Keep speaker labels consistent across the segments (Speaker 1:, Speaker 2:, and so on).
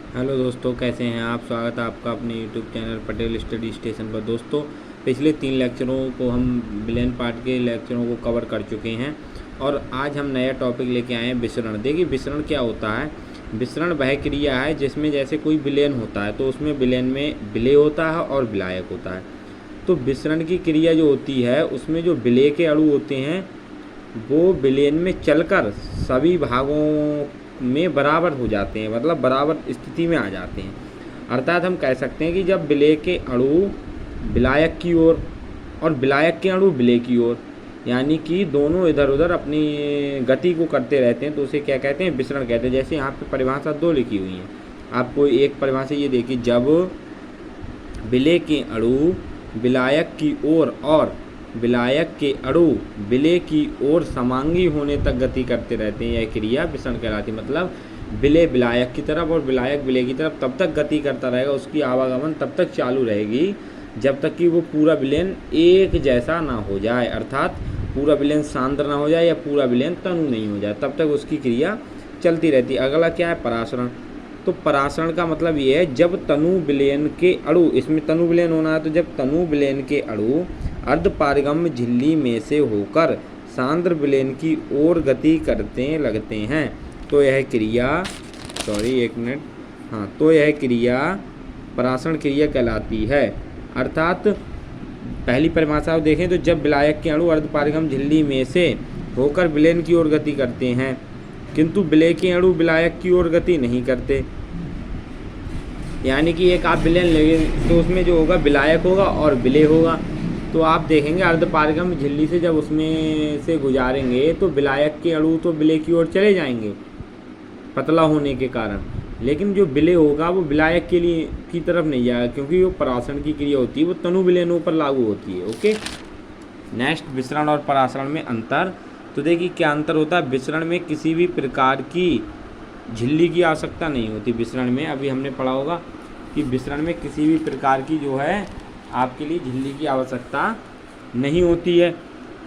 Speaker 1: Hello दोस्तों, कैसे हैं आप। स्वागत है आपका अपने YouTube channel Patel study station पर। दोस्तों, पिछले 3 लेक्चरों को हम विलेन पार्ट के लेक्चरों को कवर कर चुके हैं और आज हम नया टॉपिक लेके आए हैं विसरण। देखिए, विसरण क्या होता है। विसरण वह क्रिया है जिसमें जैसे कोई विलेन होता है तो उसमें विलेन में विलेय होता है और विलायक होता है। तो विसरण की क्रिया जो होती है उसमें जो विलेय के अणु होते हैं वो विलेन में चलकर सभी भागों में बराबर हो जाते हैं, मतलब बराबर स्थिति में आ जाते हैं। अर्थात हम कह सकते हैं कि जब विलेय के अणु विलायक की ओर और विलायक के अणु विलेय की ओर, यानी कि दोनों इधर उधर अपनी गति को करते रहते हैं, तो उसे क्या कहते हैं, विसरण कहते हैं। जैसे यहाँ पे परिभाषा 2 लिखी हुई है, आपको एक परिभाषा ये देखिए, जब विलेय के अणु विलायक की ओर और विलायक के अणु विलेय की ओर समांगी होने तक गति करते रहते हैं, यह क्रिया विसरण कहलाती है। मतलब विलेय विलायक की तरफ और विलायक विलेय की तरफ तब तक गति करता रहेगा, उसकी आवागमन तब तक चालू रहेगी जब तक कि वो पूरा विलेन एक जैसा ना हो जाए, अर्थात पूरा विलेन सांद्र ना हो जाए या पूरा विलेन तनु नहीं हो जाए, तब तक उसकी क्रिया चलती रहती है। अगला क्या है, परासरण। तो परासरण का मतलब ये है जब तनु विलेन के अणु, इसमें तनु विलेन होना है, तो जब तनु विलेन के अणु अर्धपारगम्य झिल्ली में से होकर सांद्र विलेन की ओर गति करते लगते हैं तो यह क्रिया, तो यह क्रिया परासरण क्रिया कहलाती है। अर्थात पहली परिभाषा को देखें तो जब विलायक के अणु अर्धपारगम्य झिल्ली में से होकर विलेन की ओर गति करते हैं किंतु विलेय के अणु विलायक की ओर गति नहीं करते, यानी कि एक आप विलेन लेंगे तो उसमें जो होगा विलायक होगा और विलेय होगा। तो आप देखेंगे अर्धपारगम्य झिल्ली से जब उसमें से गुजारेंगे तो विलायक के अणु तो विलेय की ओर चले जाएंगे पतला होने के कारण, लेकिन जो विलेय होगा वो विलायक के लिए की तरफ नहीं जाएगा, क्योंकि वो परासरण की क्रिया होती है, वो तनु विलेनों पर लागू होती है। ओके, नेक्स्ट, विसरण और परासरण में अंतर। तो देखिए क्या अंतर होता है। विसरण में किसी भी प्रकार की झिल्ली की आवश्यकता नहीं होती। विसरण में अभी हमने पढ़ा होगा कि विसरण में किसी भी प्रकार की जो है आपके लिए झिल्ली की आवश्यकता नहीं होती है।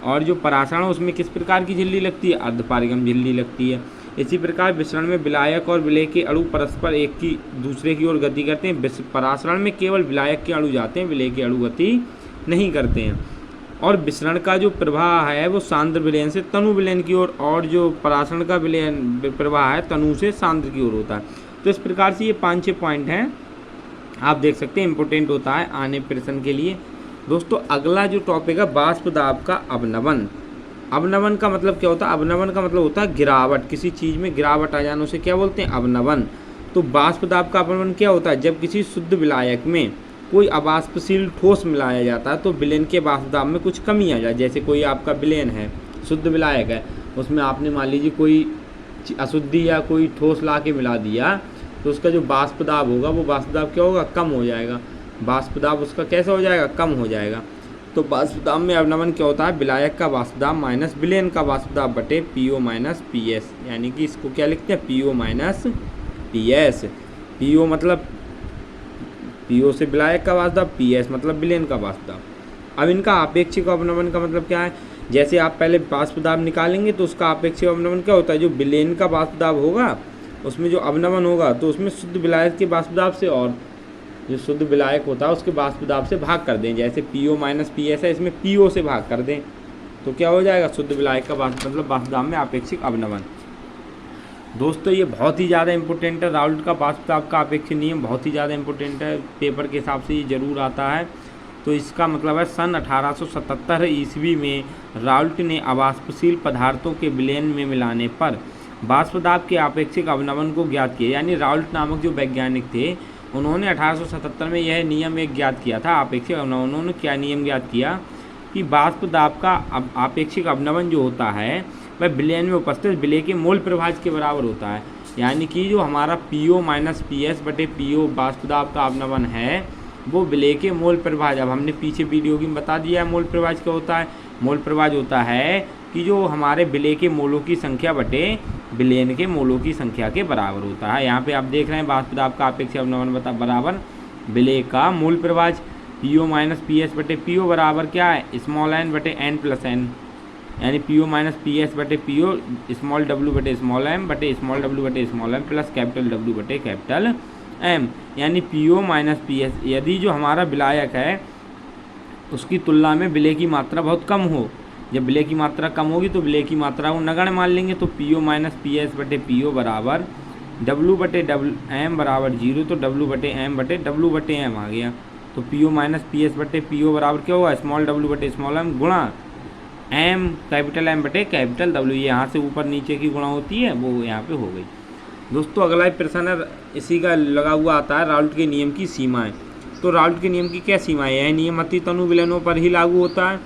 Speaker 1: और जो परासरण उसमें किस प्रकार की झिल्ली लगती है, अर्धपारगम्य झिल्ली लगती है। इसी प्रकार विसरण में विलायक और विलेय के अणु परस्पर एक की दूसरे की ओर गति करते हैं। परासरण में केवल विलायक के अणु जाते हैं, विलेय के अणु गति नहीं करते हैं। और विसरण का जो प्रवाह है वो सांद्र विलयन से तनु विलयन की ओर, और जो परासरण का विलयन प्रवाह है तनु से सांद्र की ओर होता है। तो इस प्रकार से ये 5-6 पॉइंट हैं, आप देख सकते हैं, इंपॉर्टेंट होता है आने प्रश्न के लिए। दोस्तों, अगला जो टॉपिक है वाष्प दाब का अवनमन। अवनमन का मतलब क्या होता है, अवनमन का मतलब होता है गिरावट, किसी चीज़ में गिरावट आ जाना, उसे क्या बोलते हैं, अवनमन। तो वाष्प दाब का अवनमन क्या होता है, जब किसी शुद्ध विलायक में कोई अवाष्पशील ठोस मिलाया जाता है तो विलेन के वाष्प दाब में कुछ कमी आ जाए। जैसे कोई आपका विलेन है, शुद्ध विलायक है, उसमें आपने मान लीजिए कोई अशुद्धि या कोई ठोस ला के मिला दिया तो उसका जो वाष्प दाब होगा वो वाष्प दाब क्या होगा, कम हो जाएगा। वाष्प दाब उसका कैसा हो जाएगा, कम हो जाएगा। तो वाष्प दाब में अवनमन क्या होता है, विलायक का वाष्प दाब माइनस विलेन का वाष्प दाब बटे पीओ माइनस पीएस, यानी कि इसको क्या लिखते हैं, पीओ माइनस पीएस। पीओ मतलब पीओ से विलायक का वाष्प दाब, पीएस मतलब विलेन का वाष्प दाब। अब इनका आपेक्षिक अवनमन का मतलब क्या है, जैसे आप पहले वाष्प दाब निकालेंगे तो उसका आपेक्षिक अवनमन क्या होता है, जो विलेन का वाष्प दाब होगा उसमें जो अवनमन होगा तो उसमें शुद्ध विलायक के वाष्प दाब से और जो शुद्ध विलायक होता है उसके वाष्प दाब से भाग कर दें। जैसे पीओ माइनस पीएस है, इसमें पीओ से भाग कर दें तो क्या हो जाएगा, शुद्ध विलायक का वाष्प मतलब वाष्प दाब में आपेक्षिक अवनमन। दोस्तों, ये बहुत ही ज़्यादा इंपॉर्टेंट है, राउल्ट का वाष्प दाब का अपेक्षित नियम बहुत ही ज़्यादा इंपॉर्टेंट है, पेपर के हिसाब से ये जरूर आता है। तो इसका मतलब है सन 1877 ईस्वी में राउल्ट ने अवाष्पशील पदार्थों के विलयन में मिलाने पर वाष्प दाब के आपेक्षिक अवनमन को ज्ञात किया। यानी राउल्ट नामक जो वैज्ञानिक थे उन्होंने 1877 में यह नियम एक ज्ञात किया था, आपेक्षिक अवनमन। उन्होंने क्या नियम ज्ञात किया कि वाष्प दाब का आपेक्षिक अवनमन जो होता है वह विलयन में उपस्थित विलेय के मोल प्रभाज के बराबर होता है। यानी कि जो हमारा पीओ माइनस पीएस बटे पीओ वाष्प दाब का अवनमन है वो विलेय के मोल प्रभाज, अब हमने पीछे वीडियो में बता दिया है मोल प्रभाज क्या होता है। मोल प्रभाज होता है कि जो हमारे विलेय के मोलों की संख्या बटे विलेन के मोलों की संख्या के बराबर होता है। यहाँ पे आप देख रहे हैं वाष्प दाब का आपेक्षिक अवनमन बराबर विलेय का मोल प्रभाज, पीओ माइनस पीएस बटे पीओ बराबर क्या है, स्मॉल एन बटे एन प्लस एन, यानी पीओ माइनस पीएस बटे पीओ स्मॉल डब्ल्यू बटे स्मॉल एम बटे स्मॉल डब्ल्यू बटे small M plus capital W बटे कैपिटल एम, यानी PO माइनस PS। यदि जो हमारा विलायक है उसकी तुलना में विलेय की मात्रा बहुत कम हो, जब विलेय की मात्रा कम होगी तो विलेय की मात्रा को नगण्य मान लेंगे। तो PO माइनस PS बटे PO बराबर W बटे M बराबर 0, तो W बटे M बटे W बटे M आ गया। तो PO माइनस PS बटे PO बराबर क्या होगा, स्मॉल w बटे स्मॉल m गुणा M कैपिटल M बटे कैपिटल W। ये यहाँ से ऊपर नीचे की गुणा होती है वो यहाँ पे हो गई। दोस्तों अगला प्रश्न है इसी का लगा हुआ आता है राउल्ट के नियम की सीमाएं। तो राउल्ट के नियम की क्या सीमाएं? यह नियम अति तनु विलयनों पर ही लागू होता है,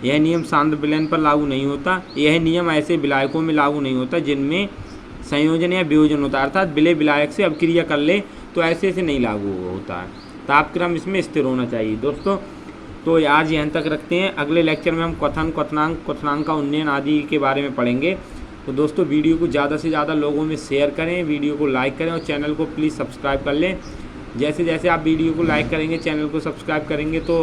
Speaker 1: यह नियम सांद्र विलयन पर लागू नहीं होता, यह नियम ऐसे विलायकों में लागू नहीं होता जिनमें संयोजन या वियोजन होता है, अर्थात विलेय विलायक से अभिक्रिया कर ले तो ऐसे नहीं लागू होता है। तापक्रम इसमें स्थिर होना चाहिए। दोस्तों तो आज यहाँ तक रखते हैं, अगले लेक्चर में हम क्वथन, क्वथनांक का उन्नयन आदि के बारे में पढ़ेंगे। तो दोस्तों वीडियो को ज़्यादा से ज़्यादा लोगों में शेयर करें, वीडियो को लाइक करें और चैनल को प्लीज़ सब्सक्राइब कर लें। जैसे जैसे आप वीडियो को लाइक करेंगे, चैनल को सब्सक्राइब करेंगे तो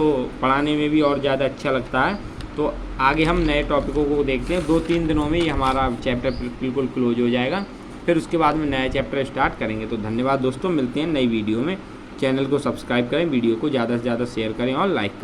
Speaker 1: पढ़ाने में भी और ज़्यादा अच्छा लगता है। तो आगे हम नए टॉपिकों को देखते हैं। 2-3 दिनों में ये हमारा चैप्टर बिल्कुल क्लोज हो जाएगा, फिर उसके बाद में नया चैप्टर स्टार्ट करेंगे। तो धन्यवाद दोस्तों, मिलते हैं नई वीडियो में। चैनल को सब्सक्राइब करें, वीडियो को ज़्यादा से ज़्यादा शेयर करें और लाइक करें।